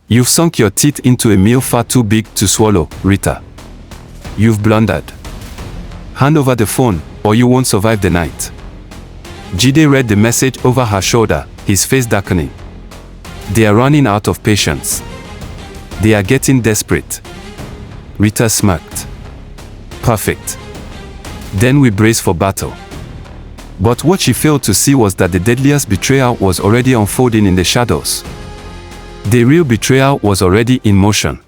You've sunk your teeth into a meal far too big to swallow, Rita. You've blundered. Hand over the phone, or you won't survive the night. Jide read the message over her shoulder, his face darkening. They are running out of patience. They are getting desperate. Rita smirked. Perfect. Then we brace for battle. But what she failed to see was that the deadliest betrayal was already unfolding in the shadows. The real betrayal was already in motion.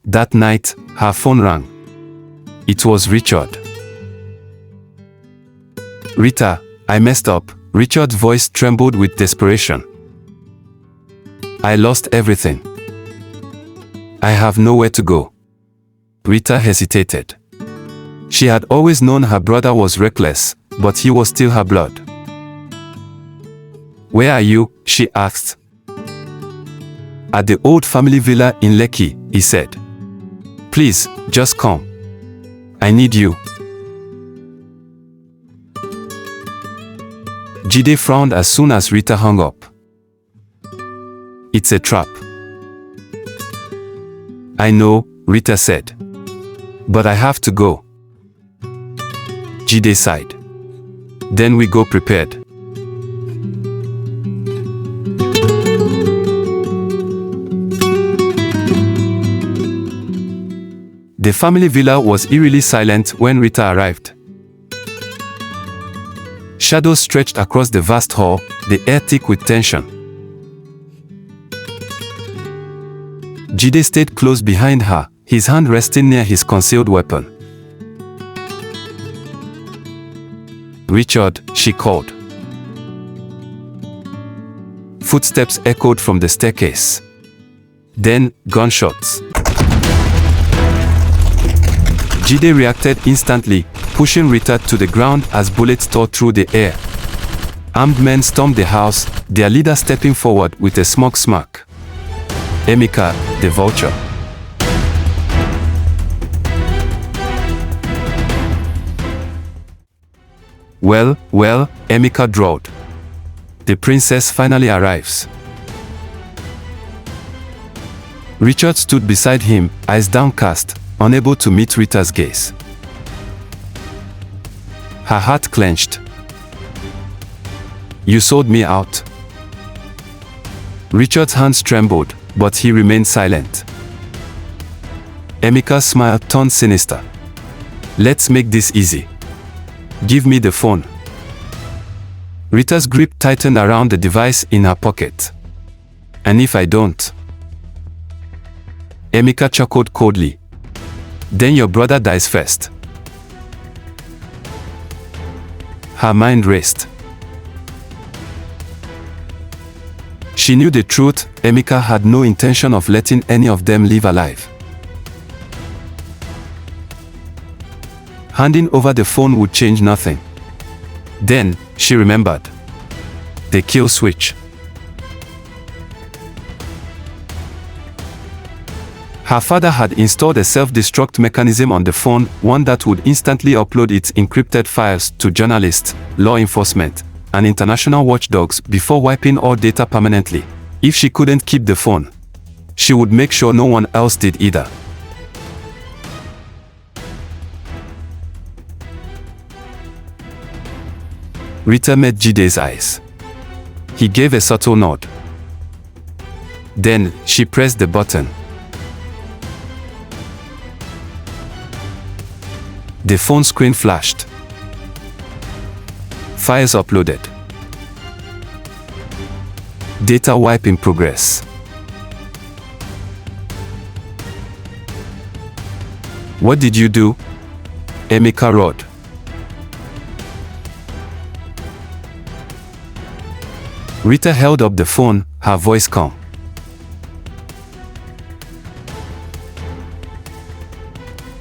That night, her phone rang. It was Richard. Rita, I messed up. Richard's voice trembled with desperation. I lost everything. I have nowhere to go. Rita hesitated. She had always known her brother was reckless, but he was still her blood. Where are you? She asked. At the old family villa in Lekki, he said. Please, just come. I need you. Jide frowned as soon as Rita hung up. It's a trap. I know, Rita said. But I have to go. Jide sighed. Then we go prepared. The family villa was eerily silent when Rita arrived. Shadows stretched across the vast hall, the air thick with tension. Jide stayed close behind her, his hand resting near his concealed weapon. Richard, she called. Footsteps echoed from the staircase. Then, gunshots. Jide reacted instantly, pushing Rita to the ground as bullets tore through the air. Armed men stormed the house, their leader stepping forward with a smug smirk. Emeka, the vulture. Well, Emeka drawled. The princess finally arrives. Richard stood beside him, eyes downcast, unable to meet Rita's gaze. Her heart clenched. You sold me out. Richard's hands trembled, but he remained silent. Emeka's smile turned sinister. Let's make this easy. Give me the phone. Rita's grip tightened around the device in her pocket. And if I don't? Emeka chuckled coldly. Then your brother dies first. Her mind raced. She knew the truth, Emeka had no intention of letting any of them live alive. Handing over the phone would change nothing. Then, she remembered. The kill switch. Her father had installed a self-destruct mechanism on the phone, one that would instantly upload its encrypted files to journalists, law enforcement, and international watchdogs before wiping all data permanently. If she couldn't keep the phone, she would make sure no one else did either. Rita met Jide's eyes. He gave a subtle nod. Then, she pressed the button. The phone screen flashed. Files uploaded. Data wipe in progress. What did you do? Emeka roared. Rita held up the phone, her voice calm.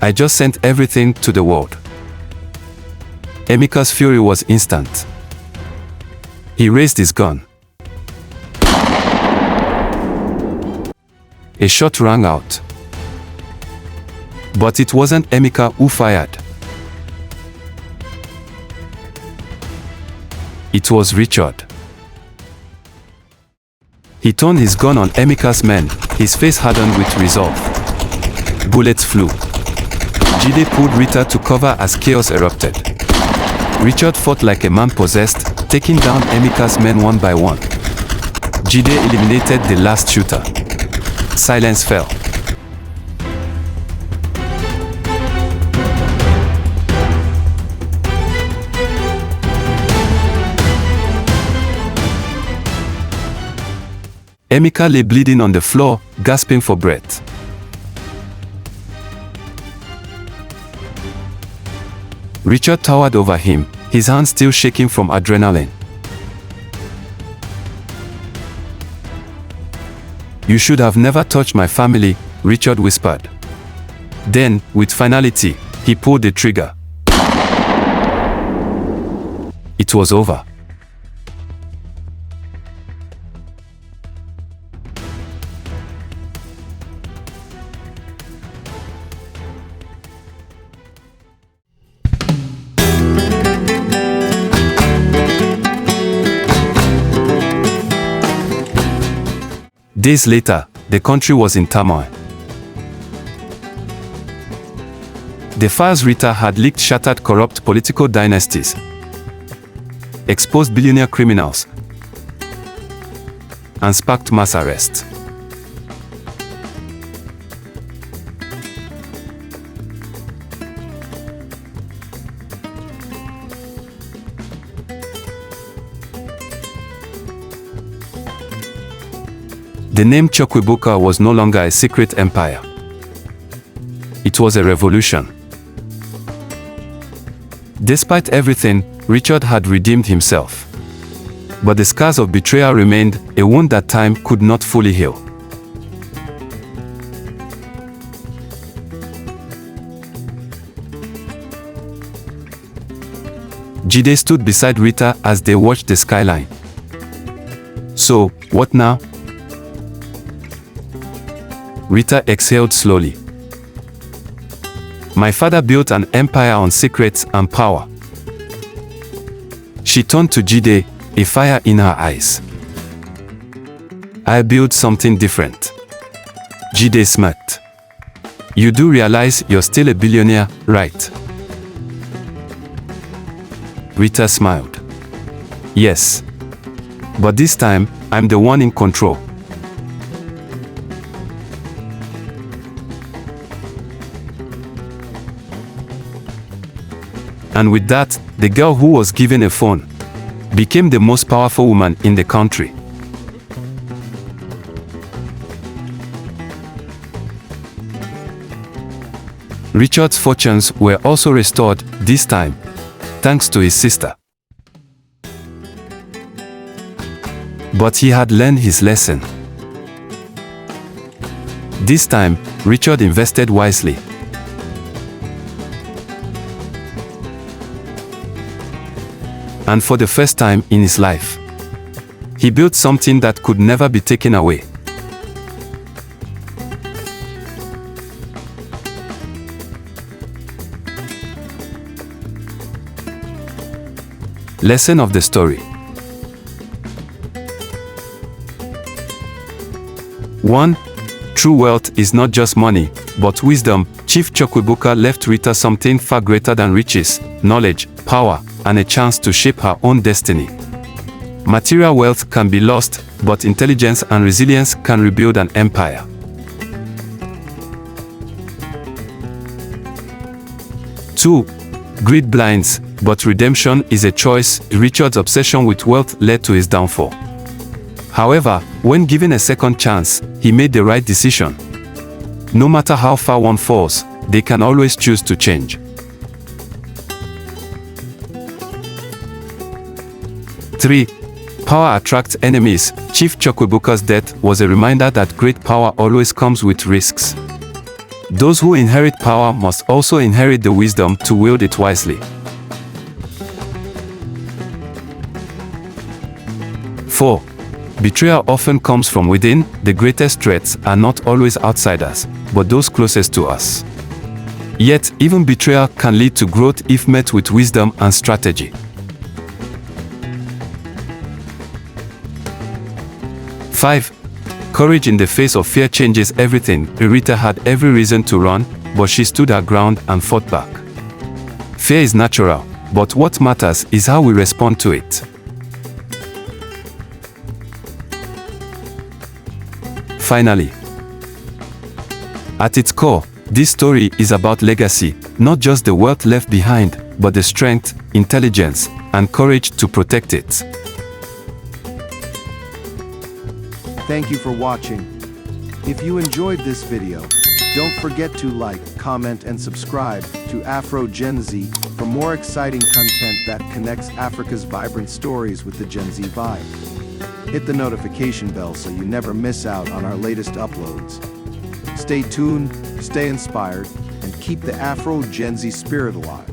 I just sent everything to the world. Emeka's fury was instant. He raised his gun. A shot rang out. But it wasn't Emeka who fired. It was Richard. He turned his gun on Emeka's men, his face hardened with resolve. Bullets flew. Jide pulled Rita to cover as chaos erupted. Richard fought like a man possessed, taking down Emeka's men one by one. Jide eliminated the last shooter. Silence fell. Emeka lay bleeding on the floor, gasping for breath. Richard towered over him, his hands still shaking from adrenaline. "You should have never touched my family," Richard whispered. Then, with finality, he pulled the trigger. It was over. Days later, the country was in turmoil. The files Rita had leaked shattered corrupt political dynasties, exposed billionaire criminals, and sparked mass arrests. The name Chukwuebuka was no longer a secret empire. It was a revolution. Despite everything, Richard had redeemed himself. But the scars of betrayal remained, a wound that time could not fully heal. Jide stood beside Rita as they watched the skyline. "So, what now?" Rita exhaled slowly. "My father built an empire on secrets and power." She turned to Jide, a fire in her eyes. "I built something different." Jide smirked. "You do realize you're still a billionaire, right?" Rita smiled. "Yes. But this time, I'm the one in control." And with that, the girl who was given a phone became the most powerful woman in the country. Richard's fortunes were also restored, this time, thanks to his sister. But he had learned his lesson. This time, Richard invested wisely. And for the first time in his life, he built something that could never be taken away. Lesson of the story. 1. True wealth is not just money, but wisdom. Chief Chukwuebuka left Rita something far greater than riches, knowledge, power, and a chance to shape her own destiny. Material wealth can be lost, but intelligence and resilience can rebuild an empire. 2. Greed blinds, but redemption is a choice. Richard's obsession with wealth led to his downfall. However, when given a second chance, he made the right decision. No matter how far one falls, they can always choose to change. 3. Power attracts enemies. Chief Chukwuebuka's death was a reminder that great power always comes with risks. Those who inherit power must also inherit the wisdom to wield it wisely. 4. Betrayal often comes from within. The greatest threats are not always outsiders, but those closest to us. Yet, even betrayal can lead to growth if met with wisdom and strategy. 5. Courage in the face of fear changes everything. Rita had every reason to run, but she stood her ground and fought back. Fear is natural, but what matters is how we respond to it. Finally, at its core, this story is about legacy, not just the wealth left behind, but the strength, intelligence, and courage to protect it. Thank you for watching. If you enjoyed this video, don't forget to like, comment, and subscribe to Afrogen-z for more exciting content that connects Africa's vibrant stories with the Gen Z vibe. Hit the notification bell so you never miss out on our latest uploads. Stay tuned, stay inspired, and keep the Afro-Gen Z spirit alive.